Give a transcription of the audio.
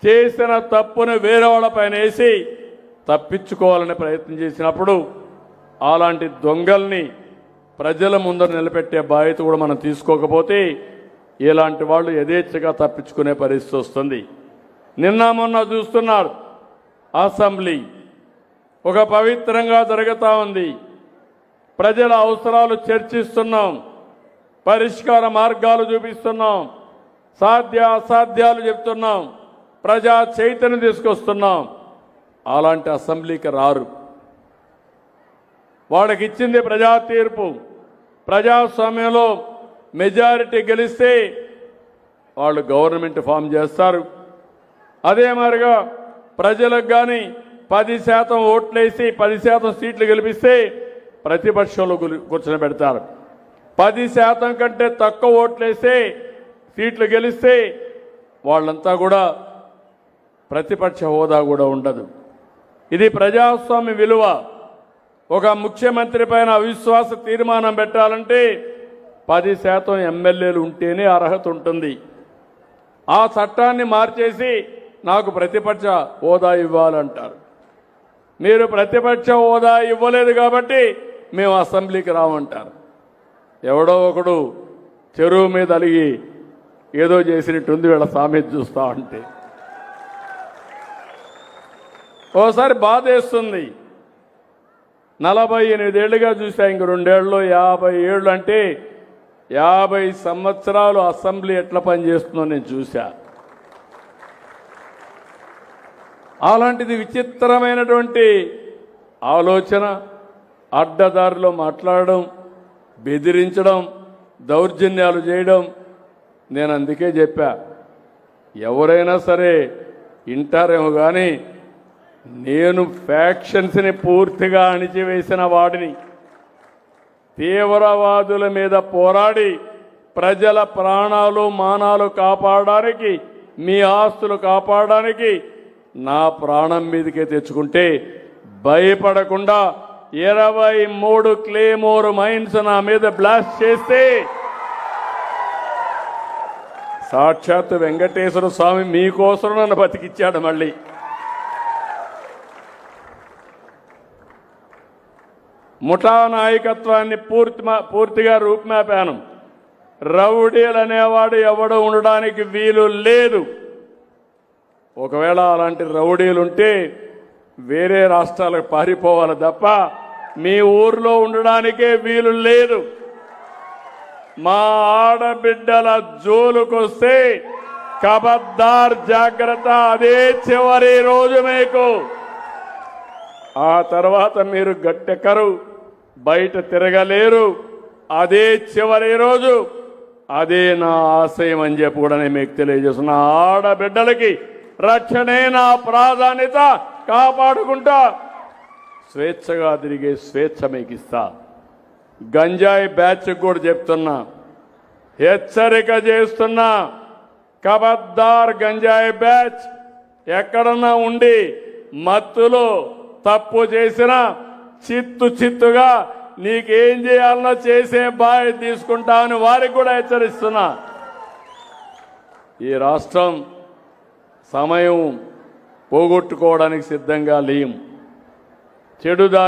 చేసిన తప్పును వేరే వాళ్ళపైన వేసి తప్పించుకోవాలని ప్రయత్నం చేసినప్పుడు అలాంటి దొంగల్ని ప్రజల ముందర నిలబెట్టే బాధ్యత కూడా మనం తీసుకోకపోతే ఇలాంటి వాళ్ళు యథేచ్ఛగా తప్పించుకునే పరిస్థితి వస్తుంది. నిన్న మొన్న చూస్తున్నారు, అసెంబ్లీ ఒక పవిత్రంగా జరుగుతూ ఉంది. ప్రజల అవసరాలు చర్చిస్తున్నాం, పరిష్కార మార్గాలు చూపిస్తున్నాం, సాధ్య అసాధ్యాలు చెప్తున్నాం, ప్రజా చైతన్యం తీసుకొస్తున్నాం. అలాంటి అసెంబ్లీకి రారు. వాళ్ళకి ఇచ్చింది ప్రజా తీర్పు. ప్రజాస్వామ్యంలో మెజారిటీ గెలిస్తే వాళ్ళు గవర్నమెంట్ ఫామ్ చేస్తారు. అదే మాదిరిగా ప్రజలకు కానీ 10% ఓట్లేసి 10% సీట్లు గెలిపిస్తే ప్రతిపక్షంలో కూర్చొని పెడతారు. 10% కంటే తక్కువ ఓట్లేస్తే సీట్లు గెలిస్తే వాళ్ళంతా కూడా ప్రతిపక్ష హోదా కూడా ఉండదు. ఇది ప్రజాస్వామ్య విలువ. ఒక ముఖ్యమంత్రి పైన అవిశ్వాస తీర్మానం పెట్టాలంటే 10% ఎమ్మెల్యేలు ఉంటేనే అర్హత ఉంటుంది. ఆ చట్టాన్ని మార్చేసి నాకు ప్రతిపక్ష హోదా ఇవ్వాలంటారు. మీరు ప్రతిపక్ష హోదా ఇవ్వలేదు కాబట్టి మేము అసెంబ్లీకి రామంటారు. ఎవడో ఒకడు చెరువు మీద అలిగి ఏదో చేసినట్టుంది వీళ్ళ సామెత చూస్తా ఉంటే. ఓసారి బాధేస్తుంది. 48 ఏళ్లుగా చూసా, ఇంక 2 ఏళ్ళు 50 ఏళ్ళు అంటే 50 సంవత్సరాలు అసెంబ్లీ ఎట్లా పనిచేస్తుందో నేను చూసా. అలాంటిది విచిత్రమైనటువంటి ఆలోచన, అడ్డదారిలో మాట్లాడడం, బెదిరించడం, దౌర్జన్యాలు చేయడం. నేను అందుకే చెప్పా, ఎవరైనా సరే వింటారేమో కానీ నేను ఫ్యాక్షన్స్ని పూర్తిగా అణిచివేసిన వాడిని. తీవ్రవాదుల మీద పోరాడి ప్రజల ప్రాణాలు మానాలు కాపాడడానికి, మీ ఆస్తులు కాపాడడానికి నా ప్రాణం మీదకే తెచ్చుకుంటే భయపడకుండా 23 క్లేమోర్ మైన్స్ నా మీద బ్లాస్ట్ చేస్తే సాక్షాత్ వెంకటేశ్వర స్వామి మీకోసం నన్ను బతికిచ్చాడు. మళ్ళీ ముఠా నాయకత్వాన్ని పూర్తిగా రూపుమాపాను. రౌడీలు అనేవాడు ఎవడు ఉండడానికి వీలు లేదు. ఒకవేళ అలాంటి రౌడీలుంటే వేరే రాష్ట్రాలకు పారిపోవాలి తప్ప మీ ఊర్లో ఉండడానికే వీలు లేదు. మా ఆడబిడ్డల జోలుకొస్తే ఖబర్దార్, జాగ్రత్త. అదే చివరి రోజు మీకు. ఆ తర్వాత మీరు గట్టెక్కరు, బయట తిరగలేరు. అదే చివరి రోజు. అదే నా ఆశయం అని చెప్పి కూడా నేను మీకు తెలియజేస్తున్నా. ఆడబిడ్డలకి రక్షణే నా ప్రాధాన్యత. కాపాడుకుంటా స్వేచ్ఛగా తిరిగే స్వేచ్ఛ మీకు ఇస్తా. గంజాయి బ్యాచ్ కూడా చెప్తున్నా, హెచ్చరిక చేస్తున్నా. ఖబర్దార్, గంజాయి బ్యాచ్ ఎక్కడన్నా ఉండి మత్తులో తప్పు చేసినా చిత్తుగా నీకేం చేయాలనో చేసే బాధ్యత తీసుకుంటా అని వారికి కూడా హెచ్చరిస్తున్నా. ఈ రాష్ట్రం సమయం పోగొట్టుకోవడానికి సిద్ధంగా లేం. చెడుదా